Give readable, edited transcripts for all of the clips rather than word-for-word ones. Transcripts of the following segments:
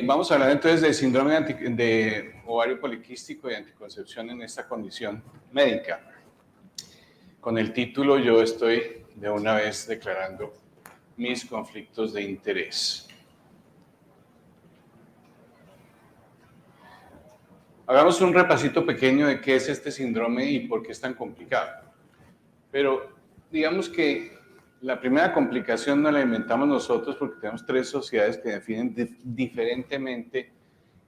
Vamos a hablar entonces de síndrome de ovario poliquístico y anticoncepción en esta condición médica. Con el título yo estoy de una vez declarando mis conflictos de interés. Hagamos un repasito pequeño de qué es este síndrome y por qué es tan complicado. Pero digamos que la primera complicación no la inventamos nosotros porque tenemos tres sociedades que definen diferentemente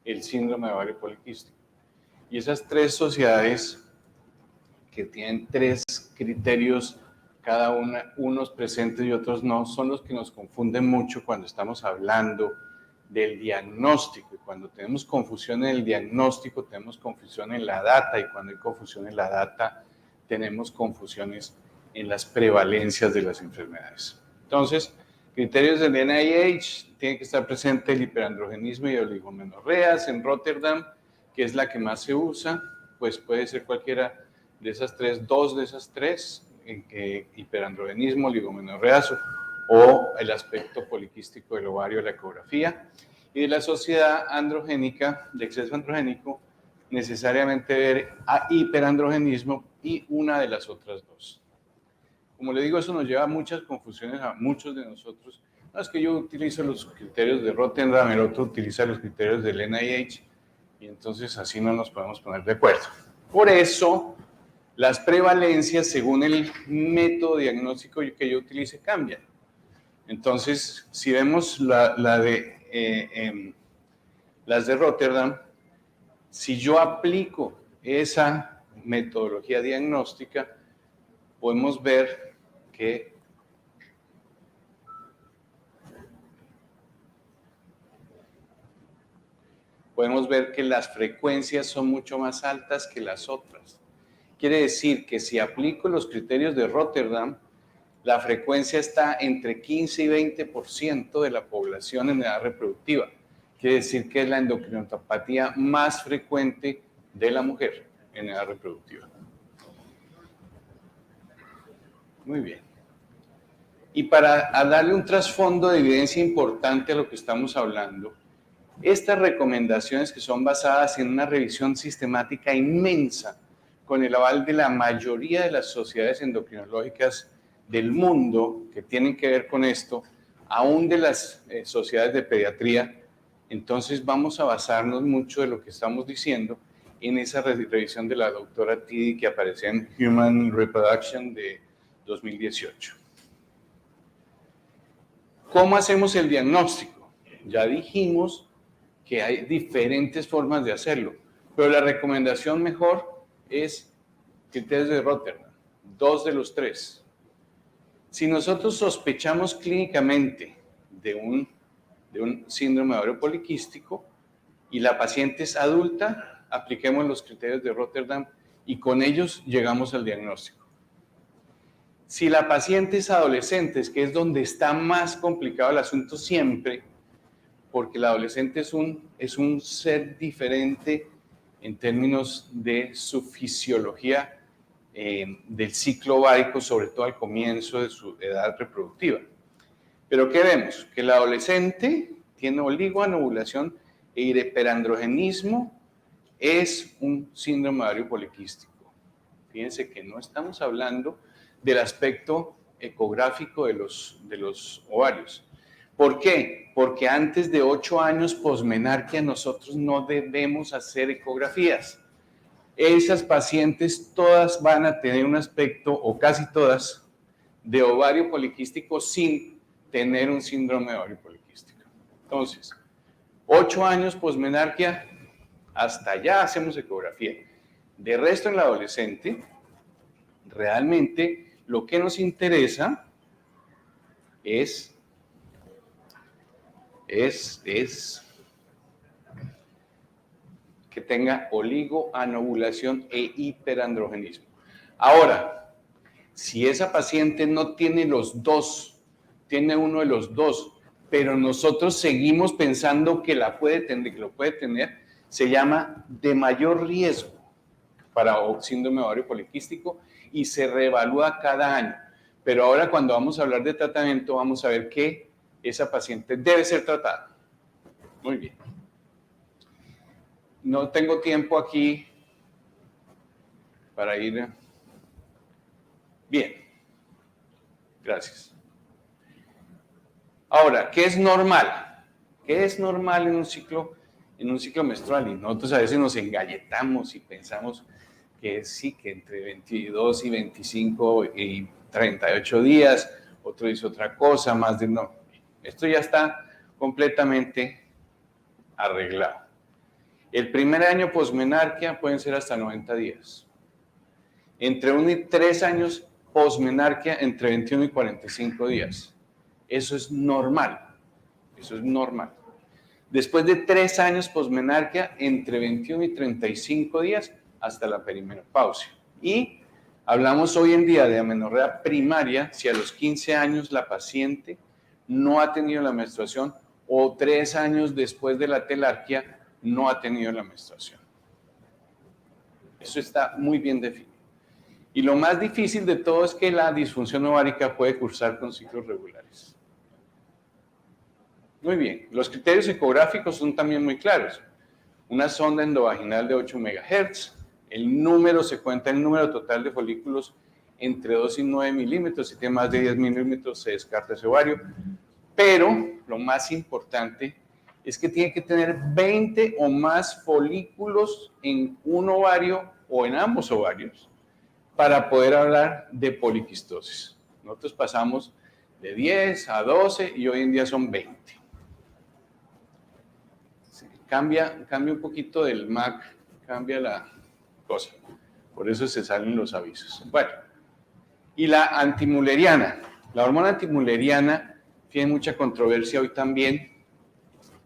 el síndrome de ovario poliquístico. Y esas tres sociedades que tienen tres criterios, cada una, unos presentes y otros no, son los que nos confunden mucho cuando estamos hablando del diagnóstico. Y cuando tenemos confusión en el diagnóstico, tenemos confusión en la data, y cuando hay confusión en la data, tenemos confusiones en las prevalencias de las enfermedades. Entonces, criterios del NIH, tiene que estar presente el hiperandrogenismo y oligomenorreas. En Rotterdam, que es la que más se usa, pues puede ser cualquiera de esas tres, dos de esas tres, hiperandrogenismo, oligomenorreas o el aspecto poliquístico del ovario, la ecografía. Y de la sociedad androgénica, de exceso androgénico, necesariamente ver a hiperandrogenismo y una de las otras dos. Como le digo, eso nos lleva a muchas confusiones a muchos de nosotros. No, es que yo utilizo los criterios de Rotterdam, el otro utiliza los criterios del NIH, y entonces así no nos podemos poner de acuerdo. Por eso, las prevalencias, según el método diagnóstico que yo utilice, cambian. Entonces, si vemos las de Rotterdam, si yo aplico esa metodología diagnóstica, podemos ver que las frecuencias son mucho más altas que las otras. Quiere decir que si aplico los criterios de Rotterdam, la frecuencia está entre 15 y 20% de la población en edad reproductiva. Quiere decir que es la endocrinopatía más frecuente de la mujer en edad reproductiva. Muy bien. Y para darle un trasfondo de evidencia importante a lo que estamos hablando, estas recomendaciones que son basadas en una revisión sistemática inmensa, con el aval de la mayoría de las sociedades endocrinológicas del mundo que tienen que ver con esto, aún de las sociedades de pediatría, entonces vamos a basarnos mucho de lo que estamos diciendo en esa revisión de la doctora Tiddy que aparece en Human Reproduction de 2018. ¿Cómo hacemos el diagnóstico? Ya dijimos que hay diferentes formas de hacerlo, pero la recomendación mejor es criterios de Rotterdam, 2 de los 3. Si nosotros sospechamos clínicamente de un síndrome de ovario poliquístico y la paciente es adulta, apliquemos los criterios de Rotterdam y con ellos llegamos al diagnóstico. Si la paciente es adolescente, que es donde está más complicado el asunto siempre, porque el adolescente es un ser diferente en términos de su fisiología del ciclo ovárico, sobre todo al comienzo de su edad reproductiva. Pero ¿qué vemos? Que el adolescente tiene oligoanovulación e hiperandrogenismo, es un síndrome de ovario poliquístico. Fíjense que no estamos hablando del aspecto ecográfico de los ovarios. ¿Por qué? Porque antes de 8 años posmenarquia nosotros no debemos hacer ecografías. Esas pacientes todas van a tener un aspecto, o casi todas, de ovario poliquístico sin tener un síndrome de ovario poliquístico. Entonces, 8 años posmenarquia, hasta allá hacemos ecografía. De resto, en la adolescente, realmente lo que nos interesa es que tenga oligoanovulación e hiperandrogenismo. Ahora, si esa paciente no tiene los dos, tiene uno de los dos, pero nosotros seguimos pensando que lo puede tener, se llama de mayor riesgo para síndrome de ovario poliquístico y se reevalúa cada año. Pero ahora cuando vamos a hablar de tratamiento, vamos a ver que esa paciente debe ser tratada. Muy bien. no tengo tiempo aquí para ir. Bien, gracias. Ahora, ¿qué es normal? ¿Qué es normal en un ciclo menstrual? Y nosotros a veces nos engalletamos y pensamos que sí, que entre 22 y 25 y 38 días, otro dice otra cosa, más de no. Esto ya está completamente arreglado. El primer año posmenarquia pueden ser hasta 90 días. Entre 1 y 3 años posmenarquia, entre 21 y 45 días. Eso es normal. Eso es normal. Después de 3 años posmenarquia, entre 21 y 35 días hasta la perimenopausia. Y hablamos hoy en día de amenorrea primaria si a los 15 años la paciente no ha tenido la menstruación o 3 años después de la telarquia no ha tenido la menstruación. Eso está muy bien definido. Y lo más difícil de todo es que la disfunción ovárica puede cursar con ciclos regulares. Muy bien, los criterios ecográficos son también muy claros. Una sonda endovaginal de 8 MHz, se cuenta el número total de folículos entre 2 y 9 milímetros, si tiene más de 10 milímetros se descarta ese ovario, pero lo más importante es que tiene que tener 20 o más folículos en un ovario o en ambos ovarios para poder hablar de poliquistosis. Nosotros pasamos de 10 a 12 y hoy en día son 20. Cambia un poquito del MAC, cambia la cosa. Por eso se salen los avisos. Bueno, y la antimuleriana. La hormona antimuleriana tiene mucha controversia hoy también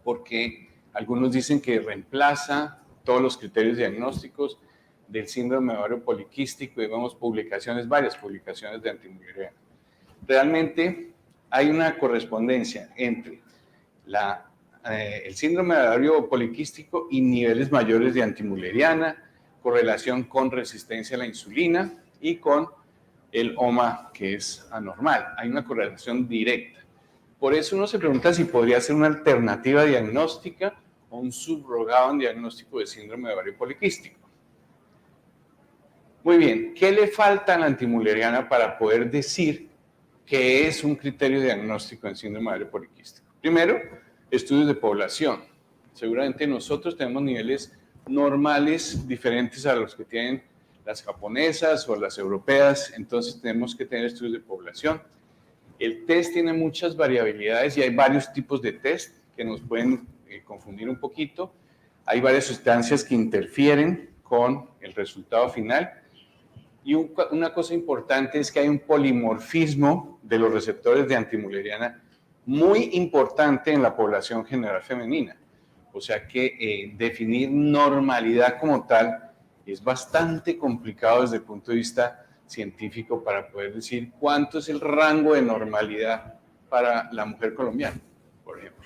porque algunos dicen que reemplaza todos los criterios diagnósticos del síndrome de ovario poliquístico y vemos varias publicaciones de antimuleriana. Realmente hay una correspondencia entre el síndrome de ovario poliquístico y niveles mayores de antimuleriana, correlación con resistencia a la insulina y con el OMA, que es anormal. Hay una correlación directa. Por eso uno se pregunta si podría ser una alternativa diagnóstica o un subrogado en diagnóstico de síndrome de ovario poliquístico. Muy bien, ¿qué le falta a la antimuleriana para poder decir que es un criterio diagnóstico en síndrome de ovario poliquístico? Primero, estudios de población. Seguramente nosotros tenemos niveles normales diferentes a los que tienen las japonesas o las europeas, entonces tenemos que tener estudios de población. El test tiene muchas variabilidades y hay varios tipos de test que nos pueden confundir un poquito. Hay varias sustancias que interfieren con el resultado final. Y una cosa importante es que hay un polimorfismo de los receptores de antimuleriana muy importante en la población general femenina. O sea que definir normalidad como tal es bastante complicado desde el punto de vista científico para poder decir cuánto es el rango de normalidad para la mujer colombiana, por ejemplo.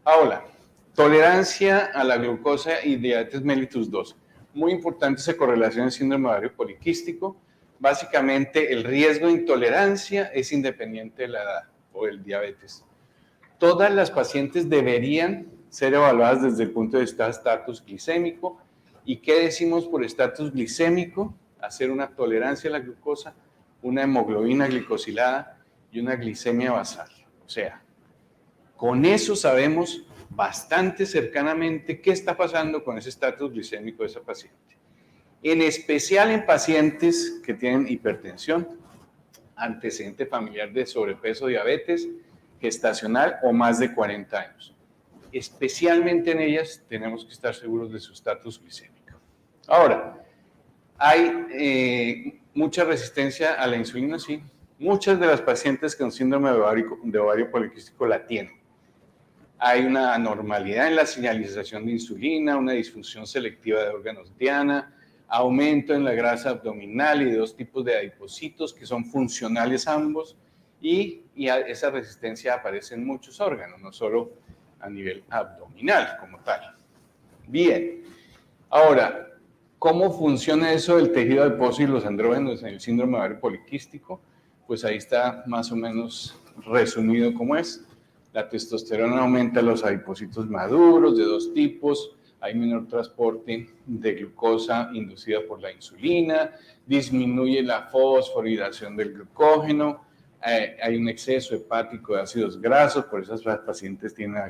Ahora, tolerancia a la glucosa y diabetes mellitus 2. Muy importante esa correlación en síndrome de ovario poliquístico. Básicamente, el riesgo de intolerancia es independiente de la edad o el diabetes. Todas las pacientes deberían ser evaluadas desde el punto de vista de estatus glicémico. ¿Y qué decimos por estatus glicémico? Hacer una tolerancia a la glucosa, una hemoglobina glicosilada y una glicemia basal. O sea, con eso sabemos bastante cercanamente qué está pasando con ese estatus glicémico de esa paciente. En especial en pacientes que tienen hipertensión, antecedente familiar de sobrepeso, diabetes, gestacional o más de 40 años. Especialmente en ellas tenemos que estar seguros de su estatus glicémico. Ahora, hay mucha resistencia a la insulina, sí. Muchas de las pacientes con síndrome de ovario poliquístico la tienen. Hay una anormalidad en la señalización de insulina, una disfunción selectiva de órganos diana, aumento en la grasa abdominal y de 2 tipos de adipocitos que son funcionales ambos, y esa resistencia aparece en muchos órganos, no solo a nivel abdominal como tal. Bien, ahora, ¿cómo funciona eso del tejido adiposo y los andrógenos en el síndrome de ovario poliquístico? Pues ahí está más o menos resumido cómo es. La testosterona aumenta los adipocitos maduros de 2 tipos, hay menor transporte de glucosa inducida por la insulina, disminuye la fosforilación del glucógeno, hay un exceso hepático de ácidos grasos, por eso las pacientes tienen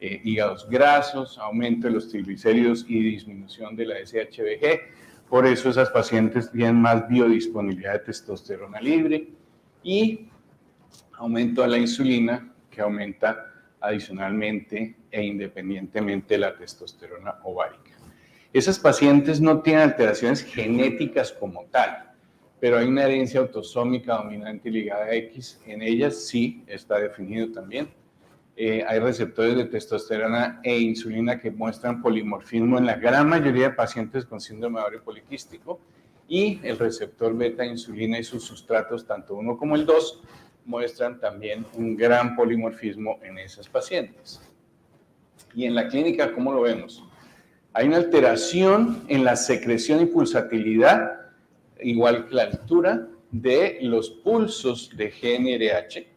hígados grasos, aumento de los triglicéridos y disminución de la SHBG, por eso esas pacientes tienen más biodisponibilidad de testosterona libre y aumento de la insulina que aumenta adicionalmente e independientemente de la testosterona ovárica. Esas pacientes no tienen alteraciones genéticas como tal, pero hay una herencia autosómica dominante ligada a X. En ellas sí está definido también. Hay receptores de testosterona e insulina que muestran polimorfismo en la gran mayoría de pacientes con síndrome de ovario poliquístico, y el receptor beta insulina y sus sustratos, tanto uno como el 2, muestran también un gran polimorfismo en esas pacientes. Y en la clínica, ¿cómo lo vemos? Hay una alteración en la secreción y pulsatilidad, igual que la altura de los pulsos de GnRH.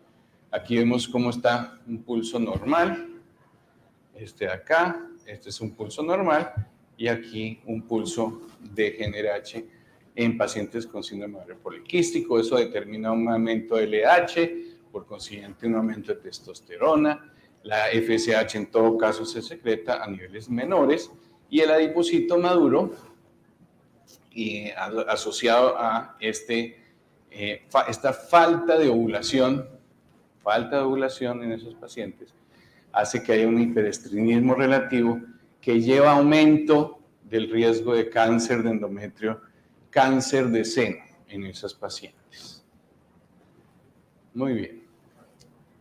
Aquí vemos cómo está un pulso normal, este de acá, este es un pulso normal, y aquí un pulso de GnRH en pacientes con síndrome de ovario poliquístico. Eso determina un aumento de LH, por consiguiente un aumento de testosterona. La FSH en todo caso se secreta a niveles menores, y el adipocito maduro, asociado a esta falta de ovulación en esos pacientes, hace que haya un hiperestrenismo relativo que lleva a aumento del riesgo de cáncer de endometrio, cáncer de seno en esas pacientes. Muy bien.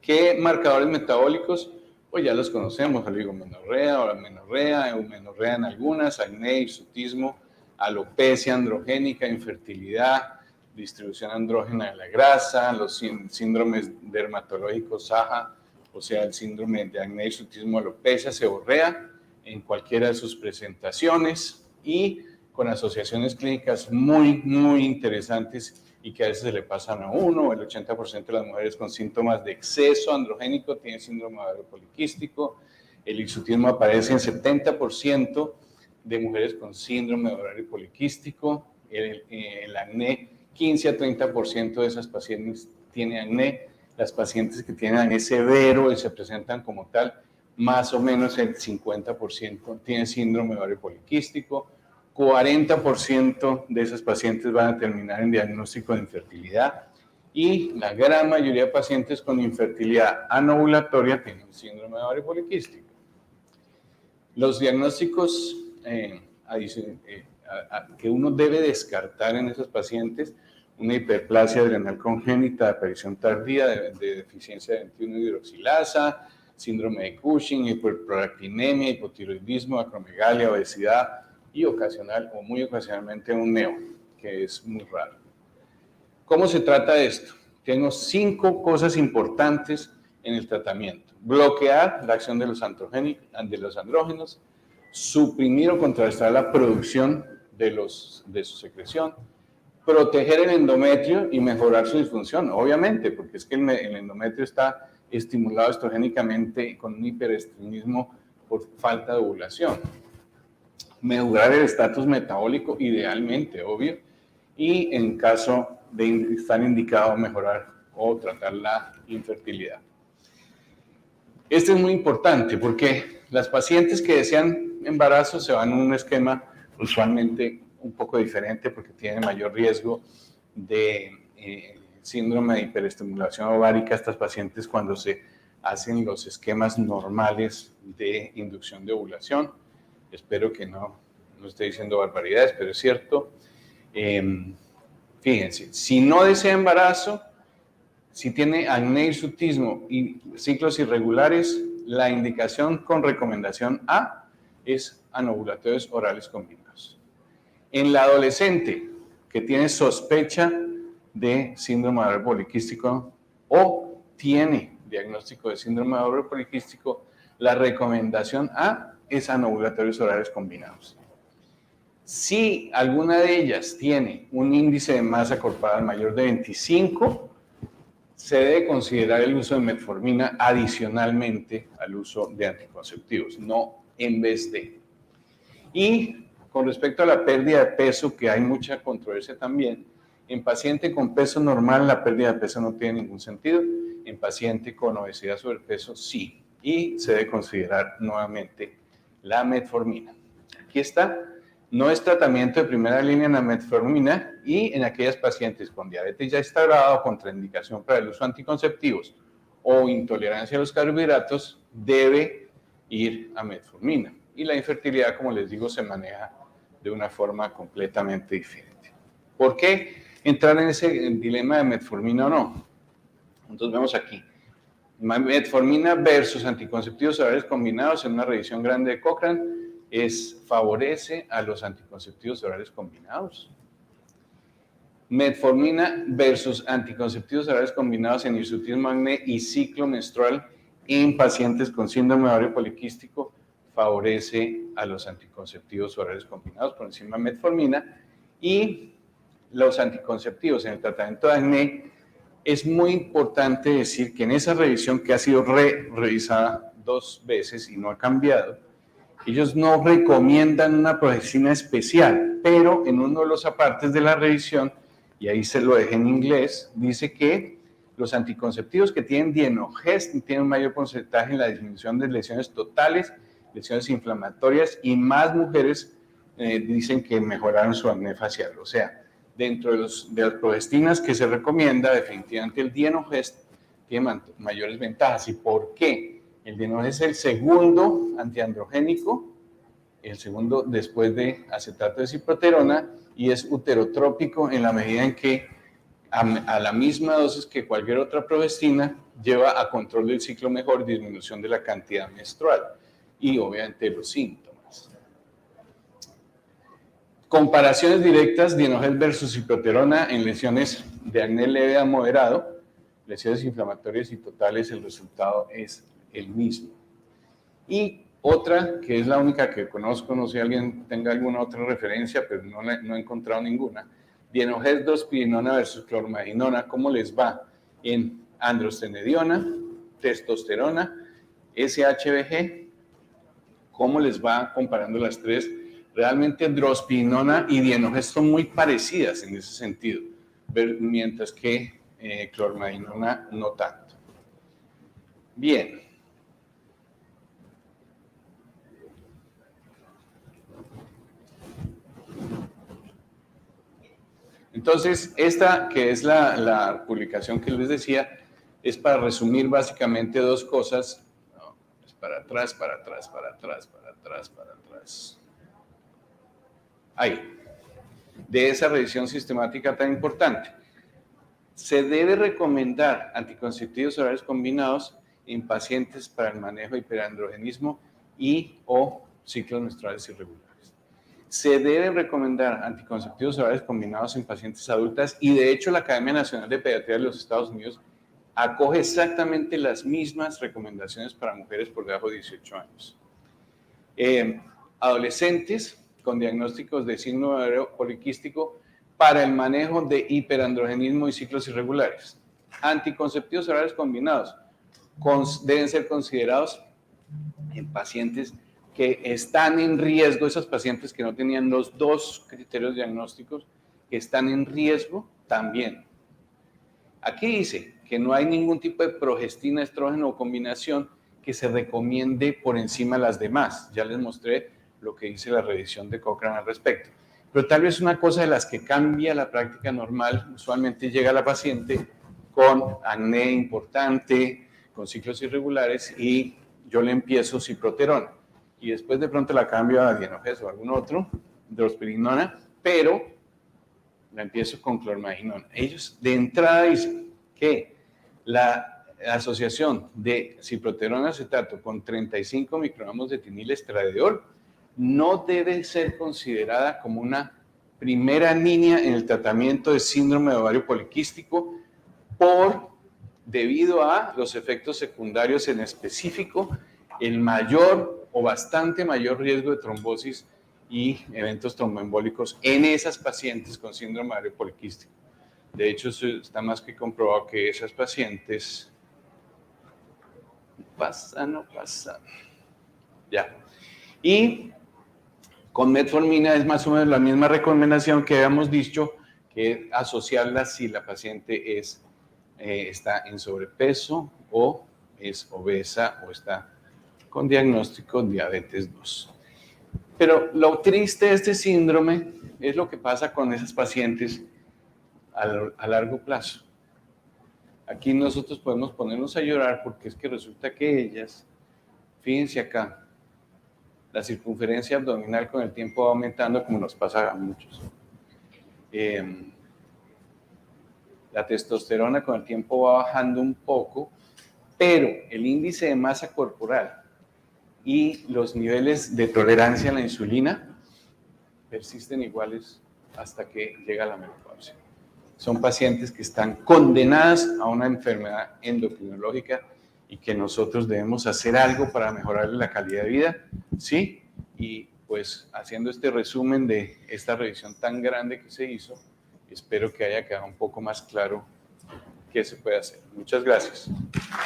¿Qué marcadores metabólicos? Pues ya los conocemos: oligomenorrea o la menorrea, eumenorrea en algunas, acné, hirsutismo, alopecia androgénica, infertilidad, distribución andrógena de la grasa, los síndromes dermatológicos SAHA, o sea, el síndrome de acné, hirsutismo, alopecia, seborrea, en cualquiera de sus presentaciones, y con asociaciones clínicas muy, muy interesantes y que a veces se le pasan a uno. El 80% de las mujeres con síntomas de exceso androgénico tienen síndrome de ovario poliquístico. El hirsutismo aparece en 70% de mujeres con síndrome de ovario poliquístico. El acné, 15 a 30% de esas pacientes tienen acné. Las pacientes que tienen acné severo y se presentan como tal, más o menos el 50% tienen síndrome de ovario poliquístico. 40% de esas pacientes van a terminar en diagnóstico de infertilidad, y la gran mayoría de pacientes con infertilidad anovulatoria tienen síndrome de ovario poliquístico. Los diagnósticos que uno debe descartar en esos pacientes: una hiperplasia adrenal congénita de aparición tardía de deficiencia de 21-hidroxilasa, síndrome de Cushing, hiperprolactinemia, hipotiroidismo, acromegalia, obesidad, y ocasional o muy ocasionalmente un neo, que es muy raro. ¿Cómo se trata esto? Tengo 5 cosas importantes en el tratamiento: bloquear la acción de los andrógenos, suprimir o contrarrestar la producción de su secreción, proteger el endometrio y mejorar su disfunción, obviamente, porque es que el endometrio está estimulado estrogénicamente con un hiperestrenismo por falta de ovulación. Mejorar el estatus metabólico, idealmente, obvio, y en caso de estar indicado, mejorar o tratar la infertilidad. Este es muy importante porque las pacientes que desean embarazo se van en un esquema usualmente un poco diferente, porque tienen mayor riesgo de síndrome de hiperestimulación ovárica. Estas pacientes, cuando se hacen los esquemas normales de inducción de ovulación, espero que no esté diciendo barbaridades, pero es cierto. Fíjense, si no desea embarazo, si tiene acné, hirsutismo y ciclos irregulares, la indicación con recomendación A es anovulatorios orales combinados. En la adolescente que tiene sospecha de síndrome de ovario poliquístico o tiene diagnóstico de síndrome de ovario poliquístico, la recomendación A es anovulatorios orales combinados. Si alguna de ellas tiene un índice de masa corporal mayor de 25, se debe considerar el uso de metformina adicionalmente al uso de anticonceptivos, no en vez de. Y con respecto a la pérdida de peso, que hay mucha controversia también, en paciente con peso normal la pérdida de peso no tiene ningún sentido, en paciente con obesidad sobrepeso sí, y se debe considerar nuevamente la metformina. Aquí está, no es tratamiento de primera línea en la metformina y en aquellas pacientes con diabetes ya instaurada o contraindicación para el uso de anticonceptivos o intolerancia a los carbohidratos, debe ir a metformina. Y la infertilidad, como les digo, se maneja de una forma completamente diferente. ¿Por qué entrar en ese dilema de metformina o no? Entonces vemos aquí, metformina versus anticonceptivos orales combinados en una revisión grande de Cochrane, favorece a los anticonceptivos orales combinados. Metformina versus anticonceptivos orales combinados en hirsutismo, acné y ciclo menstrual en pacientes con síndrome de ovario poliquístico favorece a los anticonceptivos orales combinados por encima de metformina. Y los anticonceptivos en el tratamiento de acné, es muy importante decir que en esa revisión que ha sido revisada 2 veces y no ha cambiado, ellos no recomiendan una progestina especial, pero en uno de los apartes de la revisión, y ahí se lo dejé en inglés, dice que los anticonceptivos que tienen dienogest tienen un mayor porcentaje en la disminución de lesiones totales, lesiones inflamatorias, y más mujeres dicen que mejoraron su acné facial. O sea, dentro de las progestinas que se recomienda, definitivamente el dienogest tiene mayores ventajas. ¿Y por qué? El dienogest es el segundo antiandrogénico, el segundo después de acetato de ciproterona, y es uterotrópico en la medida en que a la misma dosis que cualquier otra progestina lleva a control del ciclo mejor, disminución de la cantidad menstrual y obviamente los síntomas. Comparaciones directas, dienogel versus ciproterona en lesiones de acné leve a moderado, lesiones inflamatorias y totales, el resultado es el mismo. Y otra, que es la única que conozco, no sé si alguien tenga alguna otra referencia, pero no he encontrado ninguna, dienogel drospirinona versus clormadinona, ¿cómo les va en androstenediona, testosterona, SHBG? ¿Cómo les va comparando las tres? Realmente drospirinona y dienogel son muy parecidas en ese sentido, mientras que clormadinona no tanto. Bien. Entonces, esta que es la publicación que les decía, es para resumir básicamente 2 cosas. No, es para atrás, para atrás, para atrás, para atrás, para atrás. Ahí. De esa revisión sistemática tan importante. Se debe recomendar anticonceptivos orales combinados en pacientes para el manejo de hiperandrogenismo y o ciclos menstruales irregulares. Se deben recomendar anticonceptivos orales combinados en pacientes adultas y de hecho la Academia Nacional de Pediatría de los Estados Unidos acoge exactamente las mismas recomendaciones para mujeres por debajo de 18 años. Adolescentes con diagnósticos de síndrome de ovario poliquístico para el manejo de hiperandrogenismo y ciclos irregulares. Anticonceptivos orales combinados deben ser considerados en pacientes que están en riesgo, esos pacientes que no tenían los 2 criterios diagnósticos, que están en riesgo también. Aquí dice que no hay ningún tipo de progestina, estrógeno o combinación que se recomiende por encima de las demás. Ya les mostré lo que dice la revisión de Cochrane al respecto. Pero tal vez una cosa de las que cambia la práctica normal, usualmente llega la paciente con acné importante, con ciclos irregulares y yo le empiezo ciproterona. Y después de pronto la cambio a dienogel o algún otro, drospirinona, pero la empiezo con clormadinona. Ellos de entrada dicen que la asociación de ciproterona acetato con 35 microgramos de etinilestradiol no debe ser considerada como una primera línea en el tratamiento de síndrome de ovario poliquístico debido a los efectos secundarios, en específico el mayor o bastante mayor riesgo de trombosis y eventos tromboembólicos en esas pacientes con síndrome de ovario poliquístico. De hecho, está más que comprobado que esas pacientes... No pasa. Ya. Y Con metformina es más o menos la misma recomendación que habíamos dicho, que es asociarla si la paciente está en sobrepeso o es obesa o está con diagnóstico diabetes 2. Pero lo triste de este síndrome es lo que pasa con esas pacientes a largo plazo. Aquí nosotros podemos ponernos a llorar porque es que resulta que ellas, fíjense acá, la circunferencia abdominal con el tiempo va aumentando como nos pasa a muchos. La testosterona con el tiempo va bajando un poco, pero el índice de masa corporal y los niveles de tolerancia a la insulina persisten iguales hasta que llega la menopausia. Son pacientes que están condenadas a una enfermedad endocrinológica y que nosotros debemos hacer algo para mejorarle la calidad de vida, ¿sí? Y pues haciendo este resumen de esta revisión tan grande que se hizo, espero que haya quedado un poco más claro qué se puede hacer. Muchas gracias.